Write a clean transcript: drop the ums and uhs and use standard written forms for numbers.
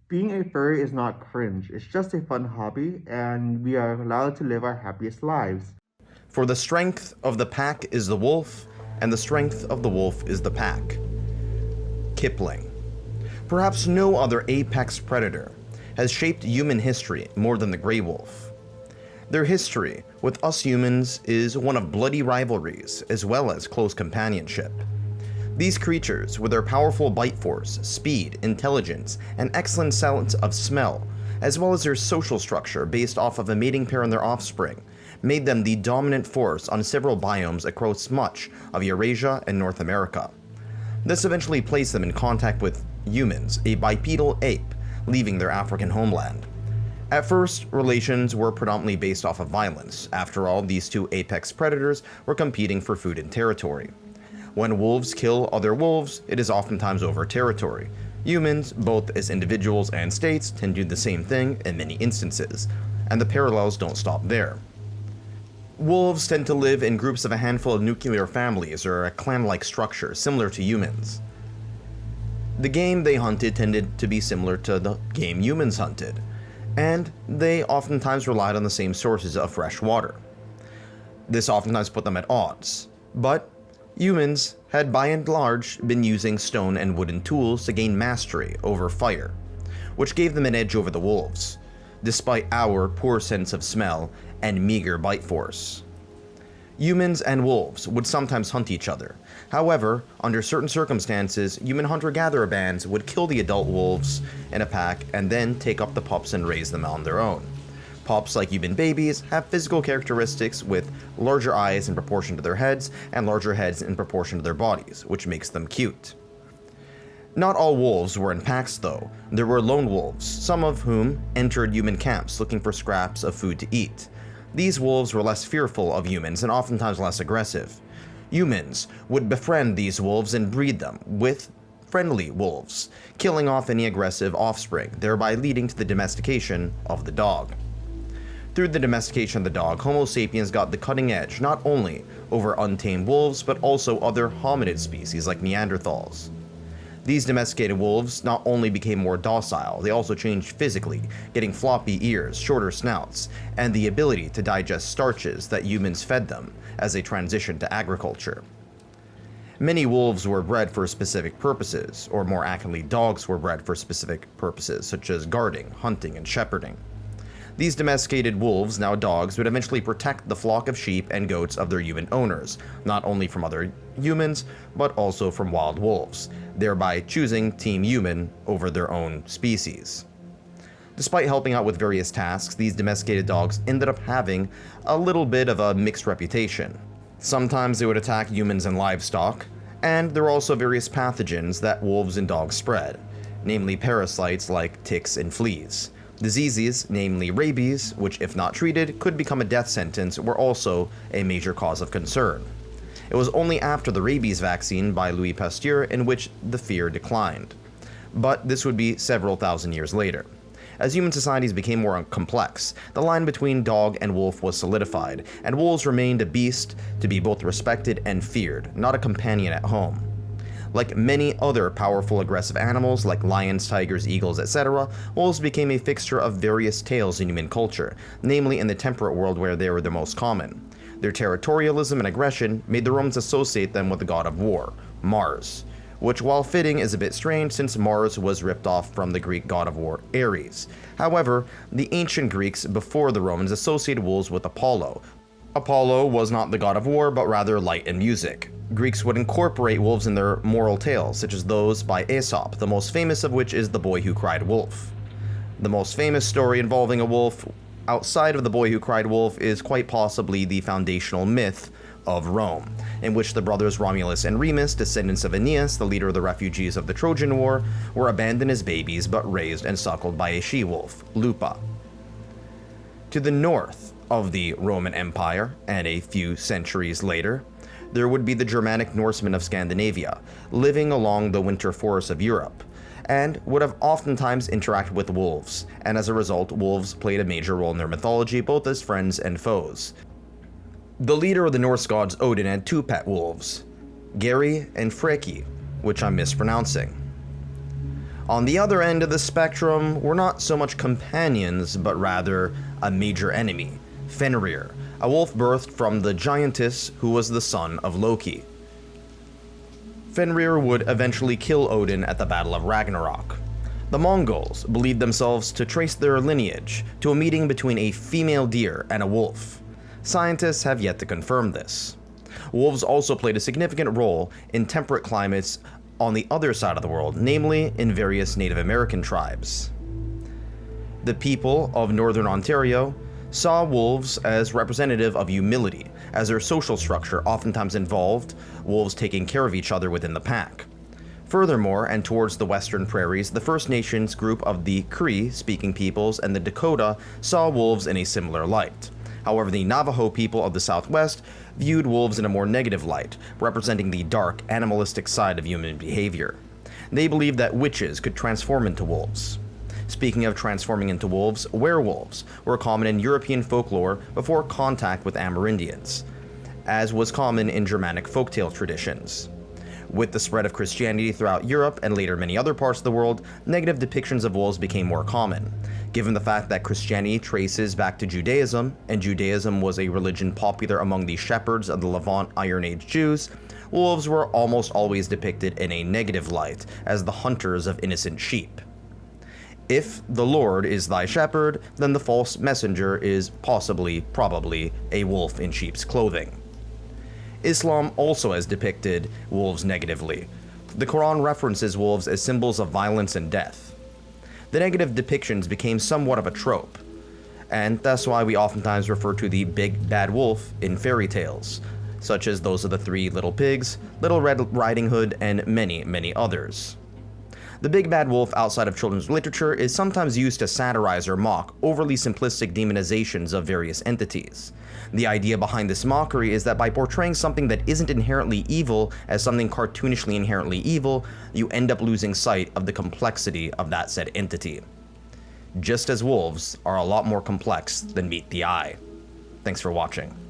Being a furry is not cringe, it's just a fun hobby, and we are allowed to live our happiest lives. For the strength of the pack is the wolf, and the strength of the wolf is the pack. Kipling. Perhaps no other apex predator has shaped human history more than the gray wolf. Their history with us humans is one of bloody rivalries as well as close companionship. These creatures, with their powerful bite force, speed, intelligence, and excellent sense of smell, as well as their social structure based off of a mating pair and their offspring, made them the dominant force on several biomes across much of Eurasia and North America. This eventually placed them in contact with humans, a bipedal ape, leaving their African homeland. At first, relations were predominantly based off of violence. After all, these two apex predators were competing for food and territory. When wolves kill other wolves, it is oftentimes over territory. Humans, both as individuals and states, tend to do the same thing in many instances, and the parallels don't stop there. Wolves tend to live in groups of a handful of nuclear families or a clan-like structure similar to humans. The game they hunted tended to be similar to the game humans hunted, and they oftentimes relied on the same sources of fresh water. This oftentimes put them at odds, but humans had by and large been using stone and wooden tools to gain mastery over fire, which gave them an edge over the wolves, despite our poor sense of smell and meager bite force. Humans and wolves would sometimes hunt each other. However, under certain circumstances, human hunter-gatherer bands would kill the adult wolves in a pack and then take up the pups and raise them on their own. Pups, like human babies, have physical characteristics with larger eyes in proportion to their heads and larger heads in proportion to their bodies, which makes them cute. Not all wolves were in packs though. There were lone wolves, some of whom entered human camps looking for scraps of food to eat. These wolves were less fearful of humans and oftentimes less aggressive. Humans would befriend these wolves and breed them with friendly wolves, killing off any aggressive offspring, thereby leading to the domestication of the dog. Through the domestication of the dog, Homo sapiens got the cutting edge not only over untamed wolves, but also other hominid species like Neanderthals. These domesticated wolves not only became more docile, they also changed physically, getting floppy ears, shorter snouts, and the ability to digest starches that humans fed them as they transitioned to agriculture. Many wolves were bred for specific purposes, or more accurately, dogs were bred for specific purposes, such as guarding, hunting, and shepherding. These domesticated wolves, now dogs, would eventually protect the flock of sheep and goats of their human owners, not only from other humans, but also from wild wolves, thereby choosing Team Human over their own species. Despite helping out with various tasks, these domesticated dogs ended up having a little bit of a mixed reputation. Sometimes they would attack humans and livestock, and there were also various pathogens that wolves and dogs spread, namely parasites like ticks and fleas. Diseases, namely rabies, which if not treated could become a death sentence, were also a major cause of concern. It was only after the rabies vaccine by Louis Pasteur in which the fear declined. But this would be several thousand years later. As human societies became more complex, the line between dog and wolf was solidified, and wolves remained a beast to be both respected and feared, not a companion at home. Like many other powerful aggressive animals like lions, tigers, eagles, etc., wolves became a fixture of various tales in human culture, namely in the temperate world where they were the most common. Their territorialism and aggression made the Romans associate them with the god of war, Mars, which while fitting is a bit strange since Mars was ripped off from the Greek god of war Ares. However, the ancient Greeks before the Romans associated wolves with Apollo. Apollo was not the god of war, but rather light and music. Greeks would incorporate wolves in their moral tales, such as those by Aesop, the most famous of which is The Boy Who Cried Wolf. The most famous story involving a wolf outside of The Boy Who Cried Wolf is quite possibly the foundational myth of Rome, in which the brothers Romulus and Remus, descendants of Aeneas, the leader of the refugees of the Trojan War, were abandoned as babies but raised and suckled by a she-wolf, Lupa. To the north of the Roman Empire, and a few centuries later, there would be the Germanic Norsemen of Scandinavia, living along the winter forests of Europe, and would have oftentimes interacted with wolves, and as a result, wolves played a major role in their mythology, both as friends and foes. The leader of the Norse gods, Odin, had two pet wolves, Geri and Freki, which I'm mispronouncing. On the other end of the spectrum were not so much companions, but rather a major enemy, Fenrir, a wolf birthed from the giantess who was the son of Loki. Fenrir would eventually kill Odin at the Battle of Ragnarok. The Mongols believed themselves to trace their lineage to a meeting between a female deer and a wolf. Scientists have yet to confirm this. Wolves also played a significant role in temperate climates on the other side of the world, namely in various Native American tribes. The people of Northern Ontario saw wolves as representative of humility, as their social structure oftentimes involved wolves taking care of each other within the pack. Furthermore, and towards the western prairies, the First Nations group of the Cree-speaking peoples and the Dakota saw wolves in a similar light. However, the Navajo people of the Southwest viewed wolves in a more negative light, representing the dark, animalistic side of human behavior. They believed that witches could transform into wolves. Speaking of transforming into wolves, werewolves were common in European folklore before contact with Amerindians, as was common in Germanic folktale traditions. With the spread of Christianity throughout Europe and later many other parts of the world, negative depictions of wolves became more common. Given the fact that Christianity traces back to Judaism, and Judaism was a religion popular among the shepherds of the Levant Iron Age Jews, wolves were almost always depicted in a negative light, as the hunters of innocent sheep. If the Lord is thy shepherd, then the false messenger is probably, a wolf in sheep's clothing. Islam also has depicted wolves negatively. The Quran references wolves as symbols of violence and death. The negative depictions became somewhat of a trope, and that's why we oftentimes refer to the big bad wolf in fairy tales, such as those of the Three Little Pigs, Little Red Riding Hood, and many, many others. The big bad wolf outside of children's literature is sometimes used to satirize or mock overly simplistic demonizations of various entities. The idea behind this mockery is that by portraying something that isn't inherently evil as something cartoonishly inherently evil, you end up losing sight of the complexity of that said entity. Just as wolves are a lot more complex than meet the eye. Thanks for watching.